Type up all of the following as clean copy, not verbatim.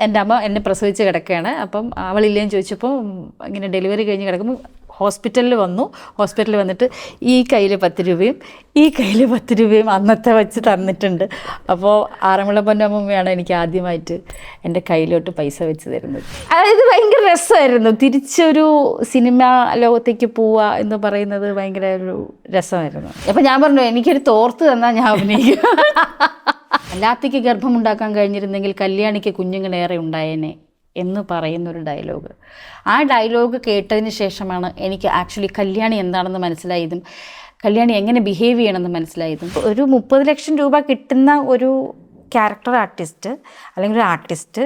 എൻ്റെ അമ്മ എന്നെ പ്രസവിച്ച് കിടക്കുകയാണ്. അപ്പം അവളില്ലേന്ന് ചോദിച്ചപ്പോൾ ഇങ്ങനെ ഡെലിവറി കഴിഞ്ഞ് കിടക്കുമ്പോൾ ഹോസ്പിറ്റലിൽ വന്നിട്ട് ഈ കയ്യിൽ 10 രൂപയും ഈ കയ്യിൽ 10 രൂപയും അന്നത്തെ വെച്ച് തന്നിട്ടുണ്ട്. അപ്പോൾ ആറന്മുള പൊന്നമ്മയാണ് എനിക്ക് ആദ്യമായിട്ട് എൻ്റെ കയ്യിലോട്ട് പൈസ വെച്ച് തരുന്നത്. അതായത് ഭയങ്കര രസമായിരുന്നു. തിരിച്ചൊരു സിനിമ ലോകത്തേക്ക് പോവുക എന്ന് പറയുന്നത് ഭയങ്കര ഒരു രസമായിരുന്നു. അപ്പം ഞാൻ പറഞ്ഞു, എനിക്കൊരു തോർത്ത് തന്നാൽ ഞാൻ അഭിനയിക്കും. അല്ലാത്തേക്ക് ഗർഭമുണ്ടാക്കാൻ കഴിഞ്ഞിരുന്നെങ്കിൽ കല്യാണിക്ക് കുഞ്ഞുങ്ങളേറെ ഉണ്ടായേനെ എന്ന് പറയുന്നൊരു ഡയലോഗ്. ആ ഡയലോഗ് കേട്ടതിന് ശേഷമാണ് എനിക്ക് ആക്ച്വലി കല്യാണി എന്താണെന്ന് മനസ്സിലായതും കല്യാണി എങ്ങനെ ബിഹേവ് ചെയ്യണമെന്ന് മനസ്സിലായതും. ഒരു 30 ലക്ഷം രൂപ കിട്ടുന്ന ഒരു ക്യാരക്ടർ ആർട്ടിസ്റ്റ് അല്ലെങ്കിൽ ഒരു ആർട്ടിസ്റ്റ്,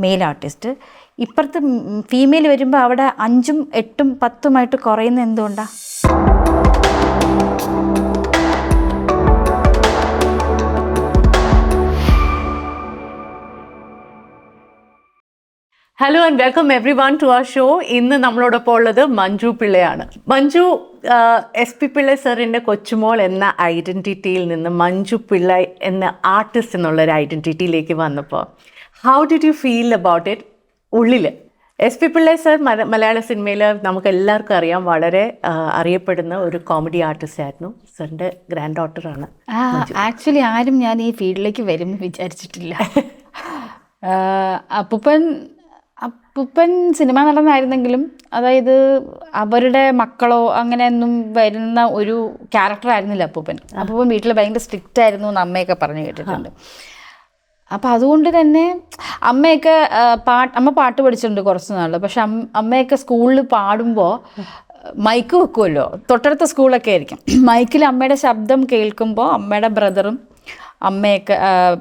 മെയിൽ ആർട്ടിസ്റ്റ്, ഇപ്പുറത്ത് ഫീമെയിൽ വരുമ്പോൾ അവിടെ 5ഉം 8ഉം 10ഉമായിട്ട് കുറയുന്ന എന്തുകൊണ്ടാണ്? Hello and welcome everyone to our show. ഇന്ന് നമ്മളോടൊപ്പം ഉള്ളത് മഞ്ജു പിള്ളയാണ്. മഞ്ജു SP പിള്ള സാറിൻ്റെ കൊച്ചുമോൾ എന്ന ഐഡൻറ്റിറ്റിയിൽ നിന്ന് മഞ്ജു പിള്ള എന്ന ആർട്ടിസ്റ്റ് എന്നുള്ളൊരു ഐഡൻറ്റിറ്റിയിലേക്ക് വന്നപ്പോൾ how did you feel about it? ഉള്ളിൽ SP പിള്ള സാർ മലയാള സിനിമയിൽ നമുക്ക് എല്ലാവർക്കും അറിയാം, വളരെ അറിയപ്പെടുന്ന ഒരു കോമഡി ആർട്ടിസ്റ്റ് ആയിരുന്നു. സാറിൻ്റെ ഗ്രാൻഡ് ഡോട്ടറാണ്. ആക്ച്വലി ആരും ഞാൻ ഈ ഫീൽഡിലേക്ക് വരും വിചാരിച്ചിട്ടില്ല. അപ്പൂപ്പൻ സിനിമ നടനായിരുന്നെങ്കിലും അതായത് അവരുടെ മക്കളോ അങ്ങനെയൊന്നും വരുന്ന ഒരു ക്യാരക്ടർ ആയിരുന്നില്ല അപ്പൂപ്പൻ. വീട്ടിൽ ഭയങ്കര സ്ട്രിക്റ്റ് ആയിരുന്നു എന്ന് അമ്മയൊക്കെ പറഞ്ഞു കേട്ടിട്ടുണ്ട്. അപ്പം അതുകൊണ്ട് തന്നെ അമ്മയൊക്കെ അമ്മ പാട്ട് പഠിച്ചിട്ടുണ്ട് കുറച്ച് നാൾ. പക്ഷെ അമ്മയൊക്കെ സ്കൂളിൽ പാടുമ്പോൾ മൈക്ക് വെക്കുമല്ലോ, തൊട്ടടുത്ത സ്കൂളൊക്കെ ആയിരിക്കും. മൈക്കിൽ അമ്മയുടെ ശബ്ദം കേൾക്കുമ്പോൾ അമ്മയുടെ ബ്രദറും അമ്മയൊക്കെ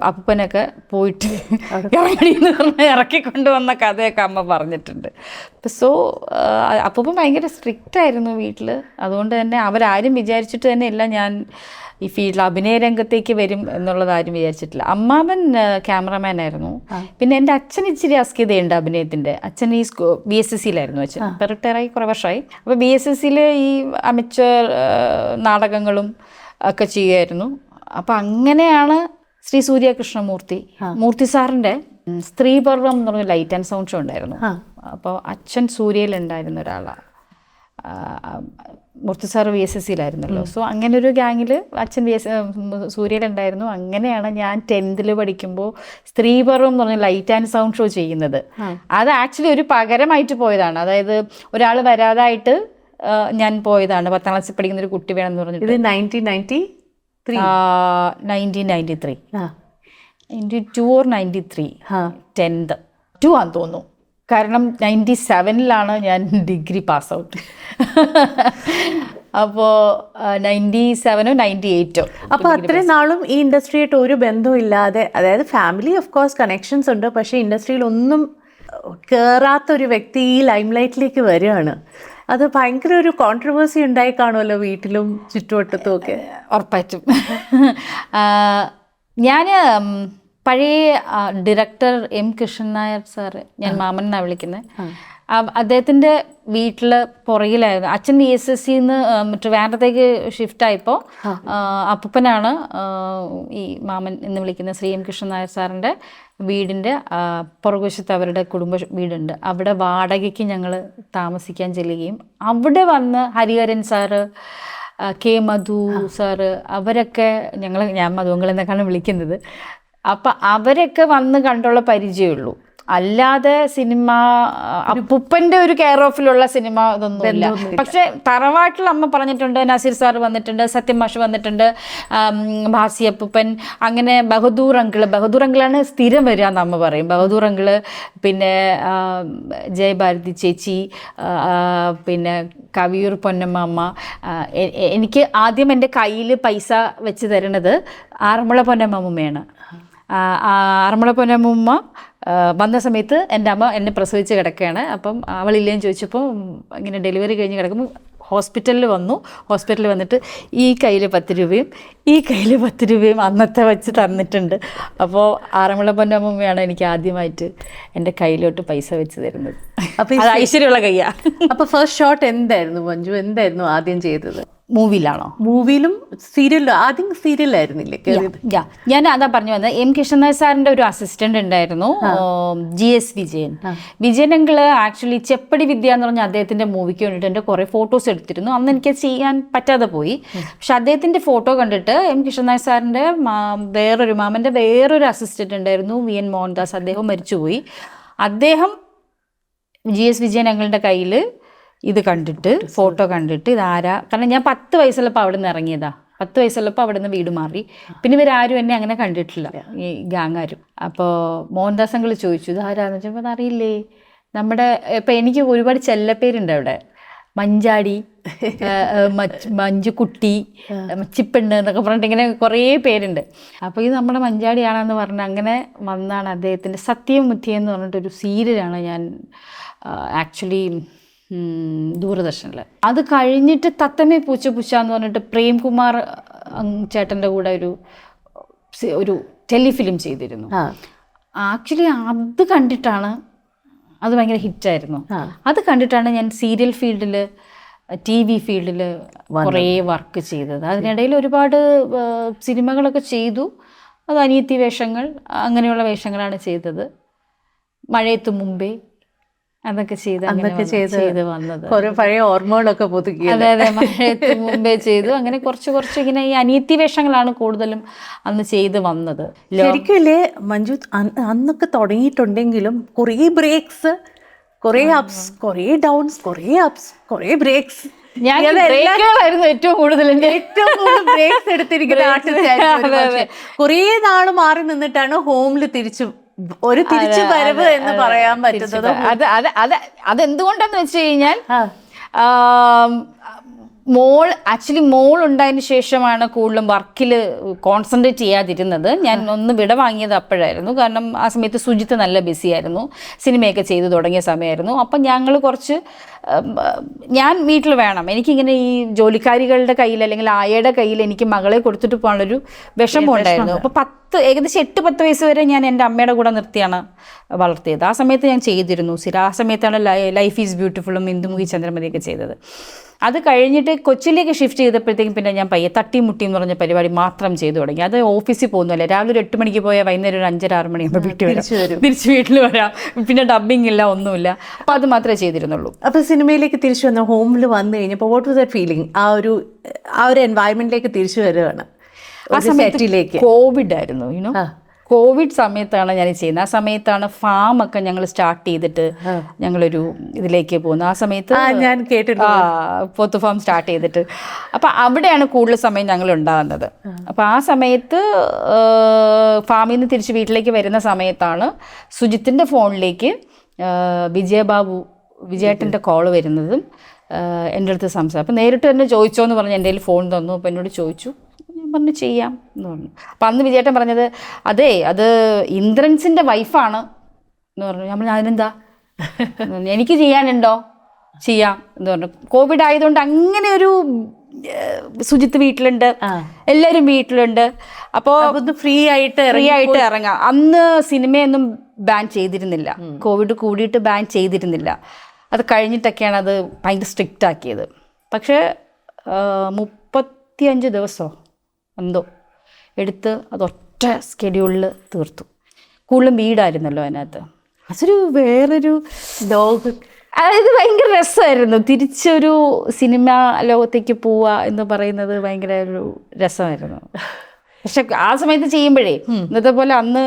അപ്പൂപ്പനൊക്കെ പോയിട്ട് എന്ന് പറഞ്ഞ് ഇറക്കിക്കൊണ്ടുവന്ന കഥയൊക്കെ അമ്മ പറഞ്ഞിട്ടുണ്ട്. സോ അപ്പൂപ്പൻ ഭയങ്കര സ്ട്രിക്റ്റ് ആയിരുന്നു വീട്ടിൽ. അതുകൊണ്ട് തന്നെ അവരാരും വിചാരിച്ചിട്ട് തന്നെ ഇല്ല ഞാൻ ഈ ഫീൽഡിൽ അഭിനയ രംഗത്തേക്ക് വരും എന്നുള്ളത് ആരും വിചാരിച്ചിട്ടില്ല. അമ്മാവൻ ക്യാമറമാൻ ആയിരുന്നു. പിന്നെ എൻ്റെ അച്ഛൻ ഇച്ചിരി അസ്കിതയുണ്ട് അഭിനയത്തിൻ്റെ. അച്ഛൻ ഈ BSSCയിലായിരുന്നു. അച്ഛൻ റിട്ടയറായി കുറേ വർഷമായി. അപ്പോൾ BSSCയിൽ ഈ അമച്വർ നാടകങ്ങളും ഒക്കെ ചെയ്യുമായിരുന്നു. അപ്പം അങ്ങനെയാണ് ശ്രീ മൂർത്തി സാറിൻ്റെ സ്ത്രീപർവം എന്ന് പറഞ്ഞ ലൈറ്റ് ആൻഡ് സൗണ്ട് ഷോ ഉണ്ടായിരുന്നു. അപ്പോൾ അച്ഛൻ സൂര്യയിലുണ്ടായിരുന്ന ഒരാളാണ്. മൂർത്തി സാറ് BSSCയിലായിരുന്നല്ലോ. സോ അങ്ങനെ ഒരു ഗ്യാങ്ങിൽ അച്ഛൻ സൂര്യയിലുണ്ടായിരുന്നു. അങ്ങനെയാണ് ഞാൻ 10th പഠിക്കുമ്പോൾ സ്ത്രീപർവം എന്ന് പറഞ്ഞ ലൈറ്റ് ആൻഡ് സൗണ്ട് ഷോ ചെയ്യുന്നത്. അത് ആക്ച്വലി ഒരു പകരമായിട്ട് പോയതാണ്. അതായത് ഒരാൾ വരാതായിട്ട് ഞാൻ പോയതാണ്. 10th ക്ലാസ്സിൽ പഠിക്കുന്ന ഒരു കുട്ടി വേണമെന്ന് പറഞ്ഞിട്ട്. 1993 92 or 93 10th 2 ആണെന്ന് തോന്നുന്നു. കാരണം 97ലാണ് ഞാൻ ഡിഗ്രി പാസ് ഔട്ട്. അപ്പോൾ 97ഓ 98ഓ. അപ്പോൾ അത്രയും നാളും ഈ ഇൻഡസ്ട്രിയായിട്ട് ഒരു ബന്ധവും ഇല്ലാതെ, അതായത് ഫാമിലി ഓഫ് കോഴ്സ് കണക്ഷൻസ് ഉണ്ട്, പക്ഷേ ഇൻഡസ്ട്രിയിലൊന്നും കയറാത്തൊരു വ്യക്തി ഈ ലൈം ലൈറ്റിലേക്ക് വരികയാണ്. അത് ഭയങ്കര ഒരു കോൺട്രവേഴ്സി ഉണ്ടായി കാണുമല്ലോ വീട്ടിലും ചുറ്റുവട്ടത്തും ഒക്കെ. ഉറപ്പായിട്ടും. ഞാൻ പഴയ director M. Krishnan Nair sir, ഞാൻ മാമൻ എന്നാണ് വിളിക്കുന്നത്, അദ്ദേഹത്തിൻ്റെ വീട്ടിൽ പുറകിലായിരുന്നു. അച്ഛൻ BSSCന്ന് ട്രിവാൻഡ്രത്തേക്ക് ഷിഫ്റ്റ് ആയപ്പോൾ അപ്പൂപ്പനാണ് ഈ മാമൻ എന്ന് വിളിക്കുന്ന ശ്രീ M. കൃഷ്ണൻ നായർ സാറിൻ്റെ വീടിൻ്റെ പുറകുവശത്ത് അവരുടെ കുടുംബ വീടുണ്ട്. അവിടെ വാടകയ്ക്ക് ഞങ്ങൾ താമസിക്കാൻ ചെല്ലുകയും അവിടെ വന്ന് ഹരിഹരൻ സാറ്, K. മധു സാറ്, അവരൊക്കെ ഞാൻ മധുവങ്ങൾ എന്നൊക്കെയാണ് വിളിക്കുന്നത്. അപ്പം അവരൊക്കെ വന്ന് കണ്ടുള്ള പരിചയമുള്ളൂ. അല്ലാതെ സിനിമ അപ്പൂപ്പൻ്റെ ഒരു കെയർ ഓഫിലുള്ള സിനിമ ഇതൊന്നുമില്ല. പക്ഷെ തറവാട്ടിൽ അമ്മ പറഞ്ഞിട്ടുണ്ട്, നസീർ സാർ വന്നിട്ടുണ്ട്, സത്യം മാഷ് വന്നിട്ടുണ്ട്, ഭാസി അപ്പൂപ്പൻ, അങ്ങനെ ബഹദൂർ അങ്കിളാണ് സ്ഥിരം വരിക എന്ന് അമ്മ പറയും. ബഹദൂർ അങ്കിള്, പിന്നെ ജയഭാരതി ചേച്ചി, പിന്നെ കവിയൂർ പൊന്നമ്മ അമ്മ. എനിക്ക് ആദ്യം എൻ്റെ കയ്യിൽ പൈസ വെച്ച് തരുന്നത് ആറന്മുള പൊന്നമ്മയാണ്. ആറന്മുള പൊന്നമ്മ വന്ന സമയത്ത് എൻ്റെ അമ്മ എന്നെ പ്രസവിച്ച് കിടക്കുകയാണ്. അപ്പം അവളില്ലേന്ന് ചോദിച്ചപ്പോൾ ഇങ്ങനെ ഡെലിവറി കഴിഞ്ഞ് കിടക്കുമ്പോൾ ഹോസ്പിറ്റലിൽ വന്നിട്ട് ഈ കയ്യിൽ 10 രൂപയും ഈ കയ്യിൽ 10 രൂപയും അന്നത്തെ വെച്ച് തന്നിട്ടുണ്ട്. അപ്പോൾ ആറന്മുള പൊന്നമ്മയാണ് എനിക്ക് ആദ്യമായിട്ട് എൻ്റെ കയ്യിലോട്ട് പൈസ വെച്ച് തരുന്നത്. അപ്പോൾ അത് ഐശ്വര്യമുള്ള കയ്യാ. അപ്പോൾ ഫസ്റ്റ് ഷോട്ട് എന്തായിരുന്നു മഞ്ജു? എന്തായിരുന്നു ആദ്യം ചെയ്തത്? മൂവിയിലാണോ? മൂവിയിലും സീരിയലിലും ആദ്യം സീരിയലായിരുന്നില്ലേ കയറിയത്? ഞാൻ അതാ പറഞ്ഞു വന്നത്. എം കൃഷ്ണൻ നായർ സാറിൻ്റെ ഒരു അസിസ്റ്റൻ്റ് ഉണ്ടായിരുന്നു, GS Vijayan. Vijayan uncle actually ചെപ്പടി വിദ്യ എന്ന് പറഞ്ഞ അദ്ദേഹത്തിൻ്റെ മൂവിക്ക് വേണ്ടിയിട്ട് എൻ്റെ കുറേ ഫോട്ടോസ് എടുത്തിരുന്നു. അന്ന് എനിക്ക് ചെയ്യാൻ പറ്റാതെ പോയി. പക്ഷെ അദ്ദേഹത്തിൻ്റെ ഫോട്ടോ കണ്ടിട്ട് എം കൃഷ്ണൻ നായർ സാറിൻ്റെ മാമൻ്റെ വേറൊരു അസിസ്റ്റൻ്റ് ഉണ്ടായിരുന്നു, VN മോഹൻദാസ്. അദ്ദേഹം മരിച്ചുപോയി. അദ്ദേഹം GS വിജയൻ അങ്കിളിൻ്റെ കയ്യിൽ ഇത് കണ്ടിട്ട്, ഫോട്ടോ കണ്ടിട്ട് ഇതാരാ, കാരണം ഞാൻ 10 വയസ്സുള്ളപ്പോൾ അവിടെ നിന്ന് ഇറങ്ങിയതാ. 10 വയസ്സുള്ളപ്പോൾ അവിടെ നിന്ന് വീട് മാറി. പിന്നെ ഇവരാരും എന്നെ അങ്ങനെ കണ്ടിട്ടില്ല, ഈ ഗ്യാങ്ങാരും. അപ്പോൾ മോഹൻദാസ് അങ്കിൾ ചോദിച്ചു ഇതാരാന്ന് വെച്ചപ്പോൾ അതറിയില്ലേ, നമ്മുടെ ഇപ്പം എനിക്ക് ഒരുപാട് ചെല്ലപ്പേരുണ്ട് അവിടെ. മഞ്ചാടി, മഞ്ജുക്കുട്ടി, മച്ചിപ്പെണ്ണ് എന്നൊക്കെ പറഞ്ഞിട്ട് ഇങ്ങനെ കുറേ പേരുണ്ട്. അപ്പോൾ ഇത് നമ്മുടെ മഞ്ചാടിയാണെന്ന് പറഞ്ഞ് അങ്ങനെ വന്നാണ് അദ്ദേഹത്തിൻ്റെ സത്യം മുത്തിയ എന്ന് പറഞ്ഞിട്ടൊരു സീരിയലാണ് ഞാൻ ആക്ച്വലി ദൂരദർശനിൽ. അത് കഴിഞ്ഞിട്ട് തത്തമ്മേ പൂച്ച പൂച്ച എന്ന് പറഞ്ഞിട്ട് പ്രേംകുമാർ ചേട്ടൻ്റെ കൂടെ ഒരു ടെലിഫിലിം ചെയ്തിരുന്നു. ആക്ച്വലി അത് കണ്ടിട്ടാണ്, അത് ഭയങ്കര ഹിറ്റായിരുന്നു. അത് കണ്ടിട്ടാണ് ഞാൻ സീരിയൽ ഫീൽഡിൽ, TV ഫീൽഡിൽ കുറേ വർക്ക് ചെയ്തത്. അതിനിടയിൽ ഒരുപാട് സിനിമകളൊക്കെ ചെയ്തു. അത് അനിയത്തി വേഷങ്ങൾ, അങ്ങനെയുള്ള വേഷങ്ങളാണ് ചെയ്തത്. മഴയത്ത് മുമ്പേ അതൊക്കെ ചെയ്ത് വന്നത്. കുറെ പഴയ ഓർമ്മകളൊക്കെ പുതുക്കി. അതെ, മഴയത്ത് മുമ്പേ ചെയ്തു. അങ്ങനെ കുറച്ച് ഇങ്ങനെ ഈ അനിയത്തി വേഷങ്ങളാണ് കൂടുതലും അന്ന് ചെയ്ത് വന്നത്. ശരിക്കും മഞ്ജു അന്നൊക്കെ തുടങ്ങിയിട്ടുണ്ടെങ്കിലും കുറേ ബ്രേക്സ്, കുറേ അപ്സ്, കുറേ ഡൗൺസ്, കുറേ അപ്സ്, കുറേ ബ്രേക്സ്. ഞാനായിരുന്നു ഏറ്റവും കൂടുതൽ ബ്രേക്സ് എടുത്തിരിക്കുന്ന ആർട്ടിസ്റ്റ്. കുറേ നാള് മാറി നിന്നിട്ടാണ് ഹോമിൽ തിരിച്ചു വരവ് എന്ന് പറയാൻ പറ്റുന്നത്. അതെന്തുകൊണ്ടെന്ന് വെച്ച് കഴിഞ്ഞാൽ മോൾ ഉണ്ടായതിന് ശേഷമാണ് കൂടുതലും വർക്കിൽ കോൺസെൻട്രേറ്റ് ചെയ്യാതിരുന്നത്. ഞാൻ ഒന്ന് വിട വാങ്ങിയത് അപ്പോഴായിരുന്നു. കാരണം ആ സമയത്ത് സുജിത്ത് നല്ല ബിസിയായിരുന്നു, സിനിമയൊക്കെ ചെയ്തു തുടങ്ങിയ സമയമായിരുന്നു. അപ്പം ഞങ്ങൾ ഞാൻ വീട്ടിൽ വേണം, എനിക്കിങ്ങനെ ഈ ജോലിക്കാരികളുടെ കയ്യിൽ അല്ലെങ്കിൽ ആയയുടെ കയ്യിൽ എനിക്ക് മകളെ കൊടുത്തിട്ട് പോകാനുള്ളൊരു വിഷമം ഉണ്ടായിരുന്നു. അപ്പോൾ ഏകദേശം 8-10 വയസ്സ് വരെ ഞാൻ എൻ്റെ അമ്മയുടെ കൂടെ നിർത്തിയാണ് വളർത്തിയത്. ആ സമയത്ത് ഞാൻ ചെയ്തിരുന്നു ആ സമയത്താണ് ലൈഫ് ഈസ് ബ്യൂട്ടിഫുള്ളും ഇന്ദുമുഖി ചന്ദ്രമതിയൊക്കെ ചെയ്തത്. അത് കഴിഞ്ഞിട്ട് കൊച്ചിയിലേക്ക് ഷിഫ്റ്റ് ചെയ്തപ്പോഴത്തേക്കും പിന്നെ ഞാൻ പയ്യെ തട്ടിമുട്ടി എന്ന് പറഞ്ഞ പരിപാടി മാത്രം ചെയ്തു തുടങ്ങി. അത് ഓഫീസിൽ പോകുന്നില്ല, രാവിലെ ഒരു 8 മണിക്ക് പോയാൽ വൈകുന്നേരം ഒരു 5-6 മണിയാകുമ്പോൾ തിരിച്ച് വീട്ടിൽ വരാം. പിന്നെ ഡബ്ബിംഗ് ഇല്ല, ഒന്നുമില്ല. അപ്പോൾ അത് മാത്രമേ ചെയ്തിരുന്നുള്ളൂ. അപ്പോൾ സിനിമയിലേക്ക് തിരിച്ചു വന്ന, ഹോമിൽ വന്നു കഴിഞ്ഞപ്പോൾ വാട്ട് വാസ് ദാറ്റ് ഫീലിംഗ്? ആ ഒരു എൻവയൺമെന്റിലേക്ക് തിരിച്ചു വരികയാണ്. ആ സമയത്തിലേക്ക് കോവിഡ് ആയിരുന്നു, കോവിഡ് സമയത്താണ് ഞാൻ ചെയ്യുന്നത്. ആ സമയത്താണ് ഫാമൊക്കെ ഞങ്ങൾ സ്റ്റാർട്ട് ചെയ്തിട്ട് ഞങ്ങളൊരു ഇതിലേക്ക് പോകുന്നത്. ആ സമയത്ത് ഞാൻ കേട്ടിട്ടുണ്ട്, പോത്ത് ഫാം സ്റ്റാർട്ട് ചെയ്തിട്ട്. അപ്പം അവിടെയാണ് കൂടുതൽ സമയം ഞങ്ങൾ ഉണ്ടാകുന്നത്. അപ്പം ആ സമയത്ത് ഫാമിൽ നിന്ന് തിരിച്ച് വീട്ടിലേക്ക് വരുന്ന സമയത്താണ് സുജിത്തിൻ്റെ ഫോണിലേക്ക് വിജയേട്ടൻ്റെ കോള് വരുന്നതും എൻ്റെ അടുത്ത് സംസാരം. അപ്പം നേരിട്ട് തന്നെ ചോദിച്ചോ എന്ന് പറഞ്ഞ് എൻ്റെ കയ്യിൽ ഫോൺ തന്നു. അപ്പം എന്നോട് ചോദിച്ചു, ഞാൻ പറഞ്ഞു ചെയ്യാം എന്ന് പറഞ്ഞു. അപ്പം അന്ന് വിജയേട്ടൻ പറഞ്ഞത് അത് ഇന്ദ്രൻസിൻ്റെ വൈഫാണ് എന്ന് പറഞ്ഞു. നമ്മൾ അതിനെന്താ, എനിക്ക് ചെയ്യാനുണ്ടോ, ചെയ്യാം എന്ന് പറഞ്ഞു. കോവിഡ് ആയതുകൊണ്ട് അങ്ങനെ ഒരു സുജിത്ത് വീട്ടിലുണ്ട്, എല്ലാവരും വീട്ടിലുണ്ട്. അപ്പോൾ ഫ്രീ ആയിട്ട് ഇറങ്ങാം. അന്ന് സിനിമയൊന്നും ബാൻ ചെയ്തിരുന്നില്ല, കോവിഡ് കൂടിയിട്ട് ബാൻ ചെയ്തിരുന്നില്ല. അത് കഴിഞ്ഞിട്ടൊക്കെയാണ് അത് ഭയങ്കര സ്ട്രിക്റ്റ് ആക്കിയത്. പക്ഷേ 35 ദിവസമോ എന്തോ എടുത്ത് അതൊറ്റ സ്കെഡ്യൂളിൽ തീർത്തു. കൂടുതലും വീടായിരുന്നല്ലോ അതിനകത്ത്. അതൊരു വേറൊരു അതായത് ഭയങ്കര രസമായിരുന്നു. തിരിച്ചൊരു സിനിമ ലോകത്തേക്ക് പോവുക എന്ന് പറയുന്നത് ഭയങ്കര ഒരു രസമായിരുന്നു. പക്ഷെ ആ സമയത്ത് ചെയ്യുമ്പോഴേ ഇന്നത്തെ പോലെ അന്ന്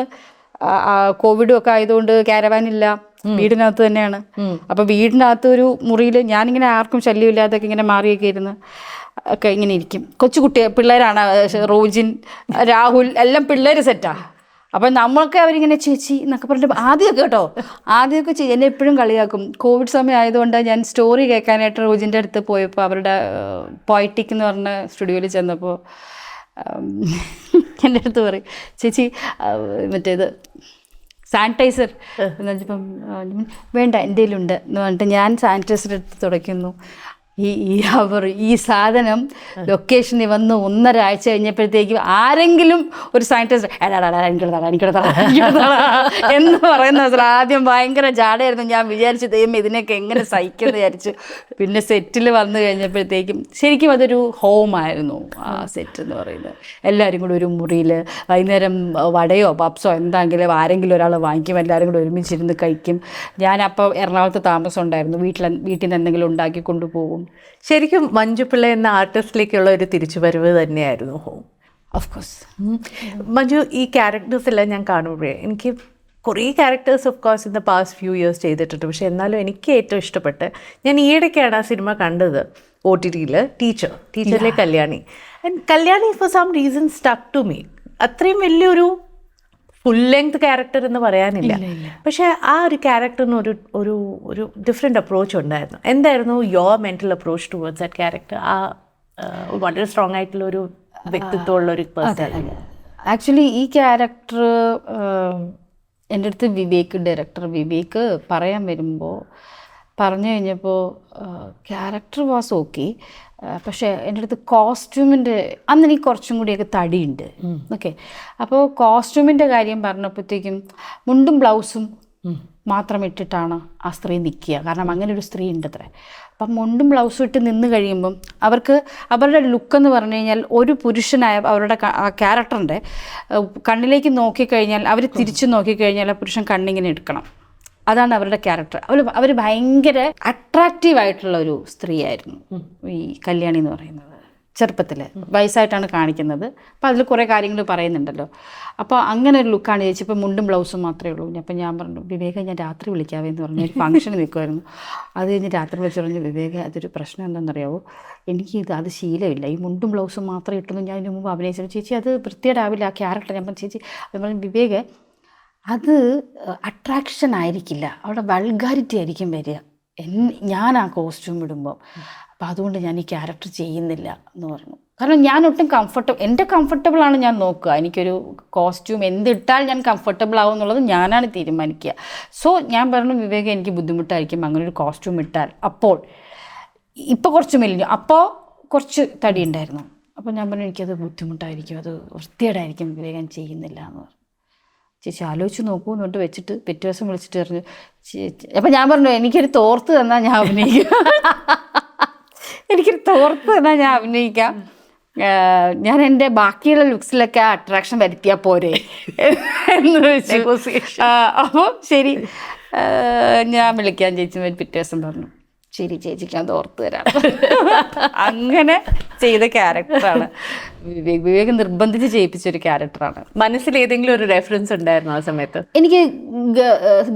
കോവിഡും ഒക്കെ ആയതുകൊണ്ട് ക്യാരവാനില്ല, വീടിനകത്ത് തന്നെയാണ്. അപ്പോൾ വീടിനകത്ത് ഒരു മുറിയിൽ ഞാനിങ്ങനെ ആർക്കും ശല്യമില്ലാതൊക്കെ ഇങ്ങനെ മാറിയൊക്കെ ഇരുന്ന് ഒക്കെ ഇങ്ങനെ ഇരിക്കും. പിള്ളേരാണ്, റോജിൻ, രാഹുൽ എല്ലാം പിള്ളേർ സെറ്റാ. അപ്പം നമ്മൾക്ക് അവരിങ്ങനെ ചേച്ചി എന്നൊക്കെ പറഞ്ഞിട്ട് ആദ്യമൊക്കെ ചെയ്യും. എന്നെ എപ്പോഴും കളിയാക്കും. കോവിഡ് സമയം ആയതുകൊണ്ട് ഞാൻ സ്റ്റോറി കേൾക്കാനായിട്ട് റോജിൻ്റെ അടുത്ത് പോയപ്പോൾ അവരുടെ പോയറ്റിക് എന്ന് പറഞ്ഞ സ്റ്റുഡിയോയിൽ ചെന്നപ്പോൾ എൻ്റെ അടുത്ത് പറയും, ചേച്ചി മറ്റേത് സാനിറ്റൈസർ എന്ന് വെച്ചപ്പം വേണ്ട എൻ്റെ കയ്യിലുണ്ട് എന്ന് പറഞ്ഞിട്ട് ഞാൻ സാനിറ്റൈസർ എടുത്ത് തുടയ്ക്കുന്നു. ഈ സാധനം ലൊക്കേഷനിൽ വന്ന് 1.5 ആഴ്ച കഴിഞ്ഞപ്പോഴത്തേക്കും ആരെങ്കിലും ഒരു സയൻറ്റിസ്റ്റ് എന്ന് പറയുന്ന ആദ്യം ഭയങ്കര ജാടയായിരുന്നു. ഞാൻ വിചാരിച്ചു ദൈവം ഇതിനൊക്കെ എങ്ങനെ സഹിക്കുമെന്ന് വിചാരിച്ചു. പിന്നെ സെറ്റിൽ വന്നു കഴിഞ്ഞപ്പോഴത്തേക്കും ശരിക്കും അതൊരു ഹോമായിരുന്നു ആ സെറ്റ് എന്ന് പറയുന്നത്. എല്ലാവരും കൂടി ഒരു മുറിയിൽ വൈകുന്നേരം വടയോ പപ്സോ എന്തെങ്കിലും ആരെങ്കിലും ഒരാൾ വാങ്ങിക്കും, എല്ലാവരും കൂടി ഒരുമിച്ചിരുന്ന് കഴിക്കും. ഞാനപ്പോൾ എറണാകുളത്ത് താമസം ഉണ്ടായിരുന്നു. വീട്ടിൽ നിന്ന് എന്തെങ്കിലും ഉണ്ടാക്കി കൊണ്ടുപോകും. ശരിക്കും മഞ്ജു പിള്ള എന്ന ആർട്ടിസ്റ്റിലേക്കുള്ള ഒരു തിരിച്ചുവരവ് തന്നെയായിരുന്നു ഹോം. Of course. മഞ്ജു, ഈ ക്യാരക്ടേഴ്സ് എല്ലാം ഞാൻ കാണുമ്പോഴേ എനിക്ക് കുറേ characters of course in the past few years ചെയ്തിട്ടുണ്ട്. പക്ഷേ എന്നാലും എനിക്ക് ഏറ്റവും ഇഷ്ടപ്പെട്ട് ഞാൻ ഈയിടയ്ക്കാണ് ആ സിനിമ കണ്ടത് OTTയിൽ, ടീച്ചറിലെ Kalyani. And Kalyani for some reason stuck to me. അത്രയും വലിയൊരു ഫുൾ ലെങ്ത് ക്യാരക്ടർ എന്ന് പറയാനില്ല, പക്ഷേ ആ ഒരു ക്യാരക്ടറിന് ഒരു ഒരു ഡിഫറെൻ്റ് അപ്രോച്ച് ഉണ്ടായിരുന്നു. എന്തായിരുന്നു your mental approach towards that character? ആ വളരെ സ്ട്രോങ് ആയിട്ടുള്ള ഒരു വ്യക്തിത്വമുള്ള ഒരു പേഴ്സൺ. ആക്ച്വലി ഈ ക്യാരക്ടർ എൻ്റെ അടുത്ത് ഡയറക്ടർ വിവേക് പറയാൻ വരുമ്പോൾ പറഞ്ഞു കഴിഞ്ഞപ്പോൾ ക്യാരക്ടർ വാസ് ഓക്കെ, പക്ഷേ എൻ്റെ അടുത്ത് കോസ്റ്റ്യൂമിൻ്റെ അന്ന് എനിക്ക് കുറച്ചും കൂടിയൊക്കെ തടിയുണ്ട്. ഓക്കെ, അപ്പോൾ കോസ്റ്റ്യൂമിൻ്റെ കാര്യം പറഞ്ഞപ്പോഴത്തേക്കും മുണ്ടും ബ്ലൗസും മാത്രം ഇട്ടിട്ടാണ് ആ സ്ത്രീ നിൽക്കുക. കാരണം അങ്ങനെ ഒരു സ്ത്രീ ഉണ്ട് അത്ര. അപ്പം മുണ്ടും ബ്ലൗസും ഇട്ട് നിന്ന് കഴിയുമ്പം അവർക്ക് അവരുടെ ലുക്കെന്ന് പറഞ്ഞു കഴിഞ്ഞാൽ ഒരു പുരുഷനായ അവരുടെ ആ ക്യാരക്ടറിൻ്റെ കണ്ണിലേക്ക് നോക്കിക്കഴിഞ്ഞാൽ അവർ തിരിച്ചു നോക്കിക്കഴിഞ്ഞാൽ ആ പുരുഷൻ കണ്ണിങ്ങനെ എടുക്കണം. അതാണ് അവരുടെ ക്യാരക്ടർ. അവർ ഭയങ്കര അട്രാക്റ്റീവായിട്ടുള്ള ഒരു സ്ത്രീയായിരുന്നു ഈ കല്യാണി എന്ന് പറയുന്നത്. ചെറുപ്പത്തിൽ വയസ്സായിട്ടാണ് കാണിക്കുന്നത്. അപ്പോൾ അതിൽ കുറേ കാര്യങ്ങൾ പറയുന്നുണ്ടല്ലോ. അപ്പോൾ അങ്ങനെ ഒരു ലുക്കാണ് ചേച്ചി. ഇപ്പോൾ മുണ്ടും ബ്ലൗസും മാത്രമേ ഉള്ളൂ. അപ്പം ഞാൻ പറഞ്ഞു വിവേക ഞാൻ രാത്രി വിളിക്കാവേ എന്ന് പറഞ്ഞു. ഒരു ഫംഗ്ഷന് നിൽക്കുമായിരുന്നു. അത് കഴിഞ്ഞ് രാത്രി വിളിച്ചു പറഞ്ഞു വിവേക അതൊരു പ്രശ്നം എന്താണെന്നറിയാവോ, അത് ശീലമില്ല, ഈ മുണ്ടും ബ്ലൗസും മാത്രമേ ഇട്ടെന്ന് ഞാൻ ഇതിന് മുമ്പ് അഭിനയിച്ചു. ചേച്ചി അത് വൃത്തിയേടാവില്ല ആ ക്യാരക്ടർ. ഞാൻ പറഞ്ഞു ചേച്ചി അത് പറഞ്ഞു വിവേക അത് അട്രാക്ഷൻ ആയിരിക്കില്ല, അവിടെ വൾഗാരിറ്റി ആയിരിക്കും വരിക ഞാൻ ആ കോസ്റ്റ്യൂം ഇടുമ്പോൾ. അപ്പോൾ അതുകൊണ്ട് ഞാൻ ഈ ക്യാരക്ടർ ചെയ്യുന്നില്ല എന്ന് പറഞ്ഞു. കാരണം ഞാൻ ഒട്ടും എൻ്റെ കംഫർട്ടബിളാണ് ഞാൻ നോക്കുക. എനിക്കൊരു കോസ്റ്റ്യൂം എന്തിട്ടാൽ ഞാൻ കംഫർട്ടബിൾ ആവും എന്നുള്ളത് ഞാനാണ് തീരുമാനിക്കുക. സോ ഞാൻ പറഞ്ഞു വിവേക എനിക്ക് ബുദ്ധിമുട്ടായിരിക്കും അങ്ങനെ ഒരു കോസ്റ്റ്യൂം ഇട്ടാൽ. അപ്പോൾ ഇപ്പോൾ കുറച്ച് മെലിഞ്ഞു, അപ്പോൾ കുറച്ച് തടി ഉണ്ടായിരുന്നു. അപ്പോൾ ഞാൻ പറഞ്ഞു എനിക്കത് ബുദ്ധിമുട്ടായിരിക്കും, അത് വൃത്തികേടായിരിക്കും വിവേകം ചെയ്യുന്നില്ല എന്ന് പറഞ്ഞു. ചേച്ചി ആലോചിച്ച് നോക്കൂ എന്ന് പറഞ്ഞിട്ട് വെച്ചിട്ട് പിറ്റേ ദിവസം വിളിച്ചിട്ട് പറഞ്ഞു ചേച്ചി. അപ്പം ഞാൻ പറഞ്ഞു എനിക്കൊരു തോർത്ത് തന്നാൽ ഞാൻ അഭിനയിക്കാം, എനിക്കൊരു തോർത്ത് തന്നാൽ ഞാൻ അഭിനയിക്കാം, ഞാൻ എൻ്റെ ബാക്കിയുള്ള ലുക്സിലൊക്കെ ആ അട്രാക്ഷൻ വരുത്തിയാൽ പോരെ എന്ന് വെച്ചു. അപ്പോൾ ശരി ഞാൻ വിളിക്കാൻ ചേച്ചി പിറ്റേ ദിവസം പറഞ്ഞു ശരി ചേച്ചിക്ക് ഞാൻ ഓർത്ത് തരാം. അങ്ങനെ ചെയ്ത ക്യാരക്ടറാണ് വിവേക് നിർബന്ധിച്ച് ചെയ്യിപ്പിച്ചൊരു ക്യാരക്ടറാണ്. മനസ്സിൽ ഏതെങ്കിലും ഒരു റെഫറൻസ് ഉണ്ടായിരുന്നു ആ സമയത്ത്? എനിക്ക്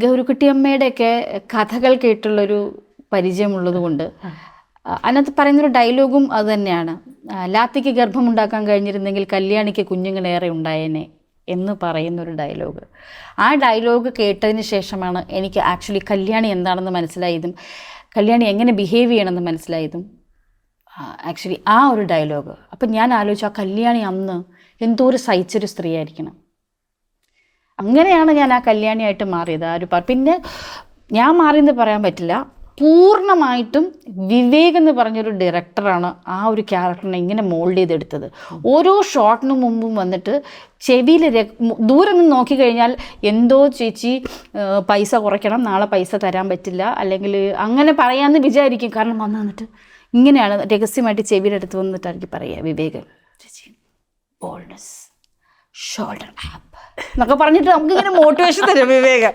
ഗൗരിക്കുട്ടിയമ്മയുടെയൊക്കെ കഥകൾ കേട്ടുള്ളൊരു പരിചയമുള്ളത് കൊണ്ട് അതിനകത്ത് പറയുന്നൊരു ഡയലോഗും അത് തന്നെയാണ്. ലാത്തിക്ക് ഗർഭമുണ്ടാക്കാൻ കഴിഞ്ഞിരുന്നെങ്കിൽ കല്യാണിക്ക് കുഞ്ഞുങ്ങളേറെ ഉണ്ടായേനെ എന്ന് പറയുന്നൊരു ഡയലോഗ്. ആ ഡയലോഗ് കേട്ടതിന് ശേഷമാണ് എനിക്ക് ആക്ച്വലി കല്യാണി എന്താണെന്ന് മനസ്സിലായതും കല്യാണി എങ്ങനെ ബിഹേവ് ചെയ്യണമെന്ന് മനസ്സിലായതും ആക്ച്വലി ആ ഒരു ഡയലോഗ്. അപ്പം ഞാൻ ആലോചിച്ചു ആ കല്യാണി അന്ന് എന്തോ ഒരു സഹിച്ചൊരു സ്ത്രീ ആയിരിക്കണം. അങ്ങനെയാണ് ഞാൻ ആ കല്യാണിയായിട്ട് മാറിയത്. ആ ഒരു പിന്നെ ഞാൻ മാറിയെന്ന് പറയാൻ പറ്റില്ല, പൂർണ്ണമായിട്ടും വിവേക് എന്ന് പറഞ്ഞൊരു ഡയറക്ടറാണ് ആ ഒരു ക്യാരക്ടറിനെ ഇങ്ങനെ മോൾഡ് ചെയ്തെടുത്തത്. ഓരോ ഷോട്ടിന് മുമ്പും വന്നിട്ട് ചെവിയിൽ ദൂരെ നിന്ന് നോക്കിക്കഴിഞ്ഞാൽ എന്തോ ചേച്ചി പൈസ കുറയ്ക്കണം, നാളെ പൈസ തരാൻ പറ്റില്ല, അല്ലെങ്കിൽ അങ്ങനെ പറയാമെന്ന് വിചാരിക്കും. കാരണം വന്നിട്ട് ഇങ്ങനെയാണ് രഹസ്യമായിട്ട് ചെവിയുടെ അടുത്ത് വന്നിട്ടായിരിക്കും പറയുക വിവേക് ചേച്ചി ബോൾഡ്നെസ് ഷോൾഡർ ആപ്പ് എന്നൊക്കെ പറഞ്ഞിട്ട് നമുക്കിങ്ങനെ മോട്ടിവേഷൻ തരും വിവേക്.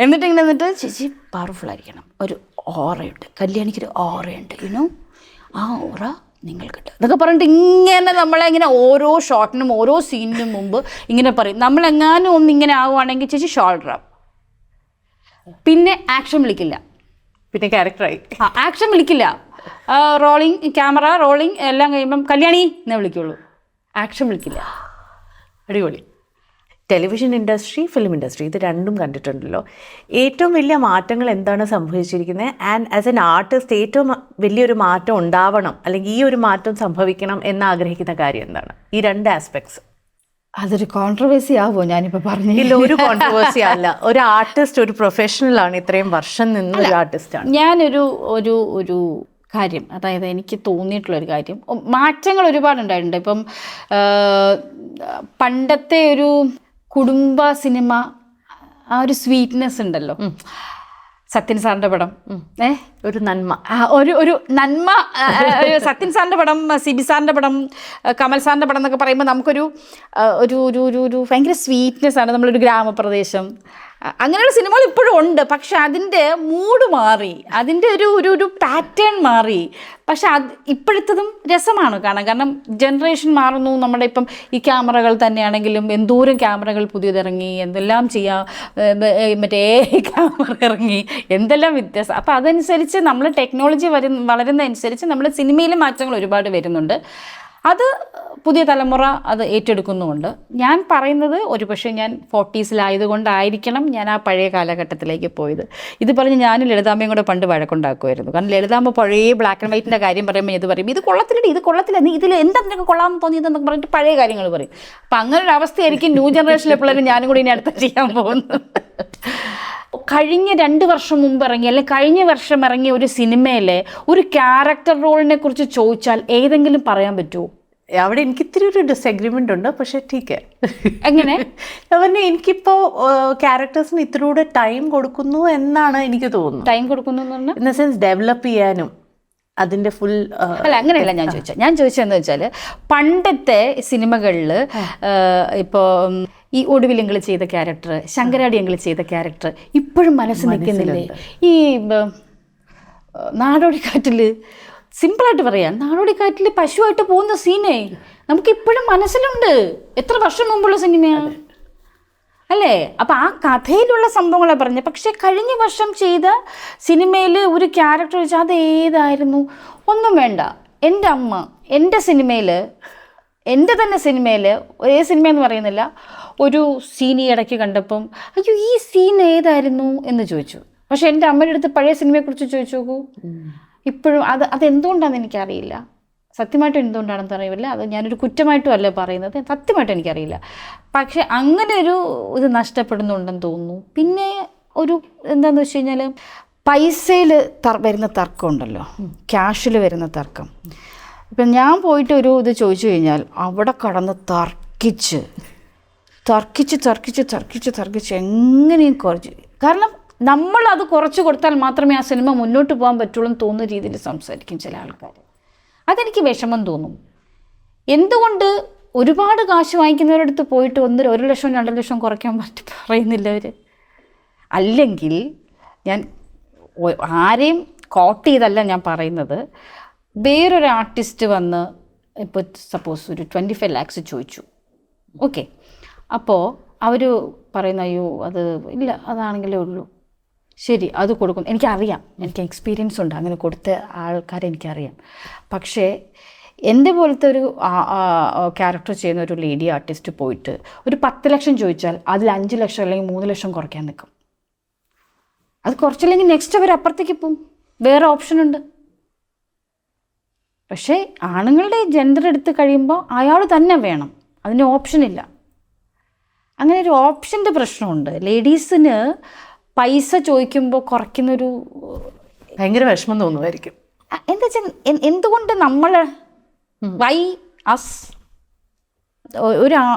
എന്നിട്ട് ഇങ്ങനെ എന്നിട്ട് ചേച്ചി പവർഫുൾ ആയിരിക്കണം, ഒരു ഓറയുണ്ട്, കല്യാണിക്കൊരു ഓറയുണ്ട്, യുനോ ആ ഓറ നിങ്ങൾക്കിട്ട് എന്നൊക്കെ പറഞ്ഞിട്ട് ഇങ്ങനെ നമ്മളെ ഇങ്ങനെ ഓരോ ഷോട്ടിനും ഓരോ സീനിനും മുമ്പ് ഇങ്ങനെ പറയും. നമ്മളെങ്ങാനും ഒന്നിങ്ങനെ ആവുകയാണെങ്കിൽ ചേച്ചി ഷോൾഡർ ആപ്പ്, പിന്നെ ആക്ഷൻ വിളിക്കില്ല, പിന്നെ ക്യാരക്ടറായി ആക്ഷൻ വിളിക്കില്ല, റോളിങ് ക്യാമറ റോളിങ് എല്ലാം കഴിയുമ്പം കല്യാണി എന്നേ വിളിക്കുള്ളൂ, ആക്ഷൻ വിളിക്കില്ല. അടിപൊളി. ടെലിവിഷൻ ഇൻഡസ്ട്രി, ഫിലിം ഇൻഡസ്ട്രി ഇത് രണ്ടും കണ്ടിട്ടുണ്ടല്ലോ. ഏറ്റവും വലിയ മാറ്റങ്ങൾ എന്താണ് സംഭവിച്ചിരിക്കുന്നത്? ആൻഡ് ആസ് എൻ ആർട്ടിസ്റ്റ് ഏറ്റവും വലിയൊരു മാറ്റം ഉണ്ടാവണം അല്ലെങ്കിൽ ഈ ഒരു മാറ്റം സംഭവിക്കണം എന്ന് ആഗ്രഹിക്കുന്ന കാര്യം എന്താണ്? ഈ രണ്ട് ആസ്പെക്ട്സ്. അതൊരു കോൺട്രവേഴ്സി ആവുമോ ഞാനിപ്പോൾ പറഞ്ഞില്ല? ഒരു കോൺട്രവേഴ്സി അല്ല. ഒരു ആർട്ടിസ്റ്റ്, ഒരു പ്രൊഫഷണലാണ്, ഇത്രയും വർഷം നിന്ന് ഒരു ആർട്ടിസ്റ്റാണ്. ഞാനൊരു ഒരു ഒരു കാര്യം, അതായത് എനിക്ക് തോന്നിയിട്ടുള്ളൊരു കാര്യം, മാറ്റങ്ങൾ ഒരുപാടുണ്ടായിട്ടുണ്ട്. ഇപ്പം പണ്ടത്തെ ഒരു കുടുംബ സിനിമ ആ ഒരു സ്വീറ്റ്നെസ് ഉണ്ടല്ലോ, സത്യൻ സാറിൻ്റെ പടം ഒരു നന്മ, ഒരു നന്മ, സത്യൻ സാറിൻ്റെ പടം, സിബി സാറിൻ്റെ പടം, കമൽ സാറിൻ്റെ പടം എന്നൊക്കെ പറയുമ്പോൾ നമുക്കൊരു ഒരു ഒരു ഒരു ഒരു ഭയങ്കര സ്വീറ്റ്നെസ് ആണ്. നമ്മളൊരു ഗ്രാമപ്രദേശം, അങ്ങനെയുള്ള സിനിമകൾ ഇപ്പോഴും ഉണ്ട്. പക്ഷെ അതിൻ്റെ മൂഡ് മാറി, അതിൻ്റെ ഒരു ഒരു ഒരു പാറ്റേൺ മാറി. പക്ഷെ അത് ഇപ്പോഴത്തതും രസമാണ് കാണാൻ. കാരണം ജനറേഷൻ മാറുന്നു. നമ്മുടെ ഇപ്പം ഈ ക്യാമറകൾ തന്നെയാണെങ്കിലും എന്തോരം ക്യാമറകൾ പുതിയതിറങ്ങി, എന്തെല്ലാം ചെയ്യാം, മറ്റേ ക്യാമറ ഇറങ്ങി, എന്തെല്ലാം വ്യത്യാസം. അപ്പോൾ അതനുസരിച്ച് നമ്മൾ ടെക്നോളജി വളരുന്നതനുസരിച്ച് നമ്മൾ സിനിമയിലെ മാറ്റങ്ങൾ ഒരുപാട് വരുന്നുണ്ട്. അത് പുതിയ തലമുറ അത് ഏറ്റെടുക്കുന്നുമുണ്ട്. ഞാൻ പറയുന്നത് ഒരുപക്ഷെ ഞാൻ 40s ഞാൻ ആ പഴയ കാലഘട്ടത്തിലേക്ക് പോയത്. ഇത് പറഞ്ഞ് ഞാൻ ലളിതാമ്മയും കൂടെ പണ്ട് വഴക്കുണ്ടാക്കുമായിരുന്നു. കാരണം ലളിതാമ്മ പഴയ ബ്ലാക്ക് ആൻഡ് വൈറ്റിൻ്റെ കാര്യം പറയുമ്പോൾ ഇത് പറയും, ഇത് കൊള്ളത്തില്ല, നീ ഇതിൽ എന്താ നിനക്ക് കൊള്ളാമെന്ന് തോന്നിയതെന്നൊക്കെ പറഞ്ഞിട്ട് പഴയ കാര്യങ്ങൾ പറയും. അപ്പം അങ്ങനെ ഒരു അവസ്ഥയായിരിക്കും ന്യൂ ജനറേഷനിലെ പിള്ളേരും ഞാനും കൂടി ഇനി അടുത്ത ചെയ്യാൻ പോകുന്നത്. കഴിഞ്ഞ 2 വർഷം മുമ്പ് ഇറങ്ങിയ, അല്ലെങ്കിൽ കഴിഞ്ഞ വർഷം ഇറങ്ങിയ ഒരു സിനിമയിലെ ഒരു ക്യാരക്ടർ റോളിനെ കുറിച്ച് ചോദിച്ചാൽ ഏതെങ്കിലും പറയാൻ പറ്റുമോ? അവിടെ എനിക്ക് ഇത്തിരി ഒരു ഡിസഗ്രിമെൻ്റ് ഉണ്ട്. പക്ഷേ ടീക്ക്, എങ്ങനെ പറഞ്ഞാൽ എനിക്കിപ്പോൾ ക്യാരക്ടേഴ്സിന് ഇത്തിരി ടൈം കൊടുക്കുന്നു എന്നാണ് എനിക്ക് തോന്നുന്നത്. ടൈം കൊടുക്കുന്നു എന്ന് പറഞ്ഞാൽ ഇൻ ദ സെൻസ് ഡെവലപ്പ് ചെയ്യാനും അതിൻ്റെ ഫുൾ അല്ല, അങ്ങനെയല്ല ഞാൻ ചോദിച്ചതെന്ന് വെച്ചാൽ പണ്ടത്തെ സിനിമകളിൽ ഇപ്പോൾ ഈ ഒടുവിലെങ്കിൽ ചെയ്ത ക്യാരക്ടർ, ശങ്കരാടിയെങ്കിൽ ചെയ്ത ക്യാരക്ടർ ഇപ്പോഴും മനസ്സിൽ നിൽക്കുന്നില്ലേ? ഈ നാടോടിക്കാറ്റിൽ, സിമ്പിളായിട്ട് പറയാം, നാടോടിക്കാറ്റിൽ പശുവായിട്ട് പോകുന്ന സീനേ നമുക്കിപ്പോഴും മനസ്സിലുണ്ട്. എത്ര വർഷം മുമ്പുള്ള സിനിമയാണ് അല്ലേ? അപ്പം ആ കഥയിലുള്ള സംഭവങ്ങളെ പറഞ്ഞ്. പക്ഷേ കഴിഞ്ഞ വർഷം ചെയ്ത സിനിമയിൽ ഒരു ക്യാരക്ടർ വെച്ചാൽ അത് ഏതായിരുന്നു? ഒന്നും വേണ്ട, എൻ്റെ അമ്മ എൻ്റെ സിനിമയിൽ, എൻ്റെ തന്നെ സിനിമയിൽ, ഒരേ സിനിമയെന്ന് പറയുന്നില്ല, ഒരു സീൻ ഈ ഇടയ്ക്ക് കണ്ടപ്പം അയ്യോ ഈ സീൻ ഏതായിരുന്നു എന്ന് ചോദിച്ചു. പക്ഷെ എൻ്റെ അമ്മയുടെ അടുത്ത് പഴയ സിനിമയെക്കുറിച്ച് ചോദിച്ചു നോക്കൂ, ഇപ്പോഴും അതെന്തുകൊണ്ടാണെന്ന് എനിക്കറിയില്ല. സത്യമായിട്ടും എന്തുകൊണ്ടാണെന്ന് അറിയില്ല. അത് ഞാനൊരു കുറ്റമായിട്ടും അല്ല പറയുന്നത്, സത്യമായിട്ടും എനിക്കറിയില്ല. പക്ഷെ അങ്ങനെ ഒരു ഇത് നഷ്ടപ്പെടുന്നുണ്ടെന്ന് തോന്നുന്നു. പിന്നെ ഒരു എന്താണെന്ന് വെച്ച് കഴിഞ്ഞാൽ പൈസയിൽ വരുന്ന തർക്കം ഉണ്ടല്ലോ, ക്യാഷിൽ വരുന്ന തർക്കം. ഇപ്പം ഞാൻ പോയിട്ട് ഒരു ഇത് ചോദിച്ചു കഴിഞ്ഞാൽ അവിടെ കടന്ന് തർക്കിച്ച് എങ്ങനെയും കുറച്ച്, കാരണം നമ്മളത് കുറച്ച് കൊടുത്താൽ മാത്രമേ ആ സിനിമ മുന്നോട്ട് പോകാൻ പറ്റുള്ളൂ എന്ന് തോന്നുന്ന രീതിയിൽ സംസാരിക്കും ചില ആൾക്കാർ. അതെനിക്ക് വിഷമം തോന്നും. എന്തുകൊണ്ട് ഒരുപാട് കാശ് വാങ്ങിക്കുന്നവരടുത്ത് പോയിട്ട് 1 ലക്ഷം 2 ലക്ഷം കുറയ്ക്കാൻ പറയുന്നില്ല അവർ? അല്ലെങ്കിൽ ഞാൻ ആരെയും കോട്ട് ചെയ്തല്ല ഞാൻ പറയുന്നത്, വേറൊരു ആർട്ടിസ്റ്റ് വന്ന് ഇപ്പോൾ സപ്പോസ് ഒരു 25 lakhs ചോദിച്ചു, ഓക്കെ, അപ്പോൾ അവർ പറയുന്ന അയ്യോ അത് ഇല്ല, അതാണെങ്കിലേ ഉള്ളൂ, ശരി അത് കൊടുക്കും. എനിക്കറിയാം, എനിക്ക് എക്സ്പീരിയൻസ് ഉണ്ട്, അങ്ങനെ കൊടുത്ത ആൾക്കാരെ എനിക്കറിയാം. പക്ഷേ എൻ്റെ പോലത്തെ ഒരു ക്യാരക്ടർ ചെയ്യുന്ന ഒരു ലേഡി ആർട്ടിസ്റ്റ് പോയിട്ട് ഒരു 10 ലക്ഷം ചോദിച്ചാൽ അതിൽ 5 ലക്ഷം അല്ലെങ്കിൽ 3 ലക്ഷം കുറയ്ക്കാൻ നിൽക്കും. അത് കുറച്ചില്ലെങ്കിൽ നെക്സ്റ്റ് അവർ അപ്പുറത്തേക്ക് പോവും, വേറെ ഓപ്ഷൻ ഉണ്ട്. പക്ഷേ ആണുങ്ങളുടെ ജെൻഡർ എടുത്ത് കഴിയുമ്പോൾ അയാൾ തന്നെ വേണം, അതിന് ഓപ്ഷനില്ല. അങ്ങനെ ഒരു ഓപ്ഷൻ്റെ പ്രശ്നമുണ്ട്. ലേഡീസിന് പൈസ ചോദിക്കുമ്പോൾ കുറയ്ക്കുന്നൊരു ഭയങ്കര വിഷമം തോന്നുമായിരിക്കും. എന്താ വെച്ചാൽ എന്തുകൊണ്ട് നമ്മൾ വൈ അസ്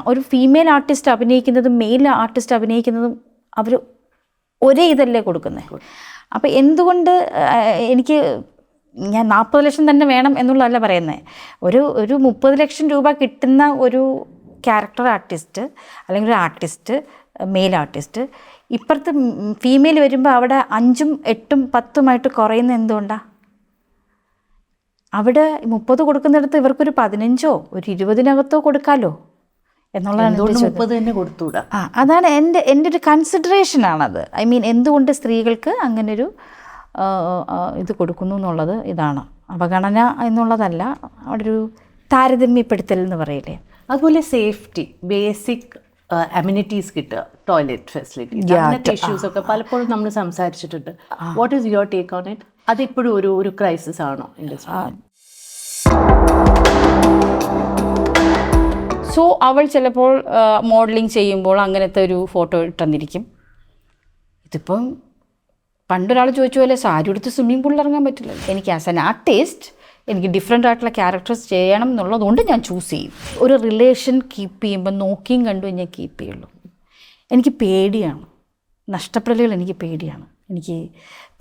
ഒരു ഫീമെയിൽ ആർട്ടിസ്റ്റ് അഭിനയിക്കുന്നതും മെയിൽ ആർട്ടിസ്റ്റ് അഭിനയിക്കുന്നതും അവർ ഒരേ ഇതല്ലേ കൊടുക്കുന്നത്? അപ്പോൾ എന്തുകൊണ്ട് ഞാൻ 40 ലക്ഷം തന്നെ വേണം എന്നുള്ളതല്ല പറയുന്നത്. ഒരു 30 ലക്ഷം രൂപ കിട്ടുന്ന ഒരു ക്യാരക്ടർ ആർട്ടിസ്റ്റ് അല്ലെങ്കിൽ ഒരു ആർട്ടിസ്റ്റ്, മെയിൽ ആർട്ടിസ്റ്റ്, ഇപ്പുറത്ത് ഫീമെയിൽ വരുമ്പോൾ അവിടെ 5ഉം 8ഉം 10ഉമായിട്ട് കുറയുന്ന എന്തുകൊണ്ടാണ്? അവിടെ 30 കൊടുക്കുന്നിടത്ത് ഇവർക്കൊരു 15ഓ ഒരു 20-നകത്തോ കൊടുക്കാമല്ലോ എന്നുള്ളതാണ്. 30 തന്നെ കൊടുത്തുകൂടാ? അതാണ് എൻ്റെ ഒരു കൺസിഡറേഷനാണത്. ഐ മീൻ എന്തുകൊണ്ട് സ്ത്രീകൾക്ക് അങ്ങനൊരു ഇത് കൊടുക്കുന്നു എന്നുള്ളത് ഇതാണ്. അവഗണന എന്നുള്ളതല്ല, അവിടെ ഒരു താരതമ്യപ്പെടുത്തൽ എന്ന് പറയില്ലേ. അതുപോലെ സേഫ്റ്റി, ബേസിക് അമ്യൂണിറ്റീസ് കിട്ടുക, ടോയ്ലറ്റ് ഫെസിലിറ്റീസ്, അങ്ങനത്തെ ഇഷ്യൂസൊക്കെ പലപ്പോഴും നമ്മൾ സംസാരിച്ചിട്ടുണ്ട്. What is your take on it? അതിപ്പോഴും ഒരു ക്രൈസിസ് ആണോ ഇൻഡസ്ട്രി? സോ അവൾ ചിലപ്പോൾ മോഡലിംഗ് ചെയ്യുമ്പോൾ അങ്ങനത്തെ ഒരു ഫോട്ടോ ഇട്ടെന്നിരിക്കും. ഇതിപ്പം പണ്ടൊരാൾ ചോദിച്ച പോലെ സാരി എടുത്ത് സ്വിമ്മിംഗ് പൂളിൽ ഇറങ്ങാൻ പറ്റില്ല. എനിക്ക് ആസ് ആൻ ആർട്ടിസ്റ്റ് എനിക്ക് ഡിഫറെൻ്റ് ആയിട്ടുള്ള ക്യാരക്ടേഴ്സ് ചെയ്യണം എന്നുള്ളതുകൊണ്ട് ഞാൻ ചൂസ് ചെയ്യും. ഒരു റിലേഷൻ കീപ്പ് ചെയ്യുമ്പോൾ നോക്കിയും കണ്ടും ഞാൻ കീപ്പ് ചെയ്യുള്ളൂ. എനിക്ക് പേടിയാണ്, നഷ്ടപ്പെടലുകൾ എനിക്ക് പേടിയാണ്. എനിക്ക്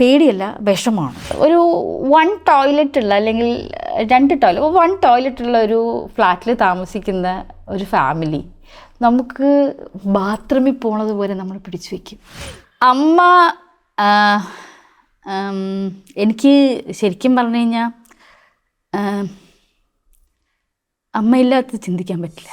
പേടിയല്ല, വിഷമാണ്. ഒരു 1 ടോയ്ലറ്റുള്ള അല്ലെങ്കിൽ 2 ടോയ്ലറ്റ്, 1 ടോയ്ലറ്റുള്ള ഒരു ഫ്ലാറ്റിൽ താമസിക്കുന്ന ഒരു ഫാമിലി നമുക്ക് ബാത്റൂമിൽ പോണത് പോലെ നമ്മൾ പിടിച്ചു വയ്ക്കും. അമ്മ എനിക്ക് ശരിക്കും പറഞ്ഞു കഴിഞ്ഞാൽ അമ്മയില്ലാത്ത ചിന്തിക്കാൻ പറ്റില്ല.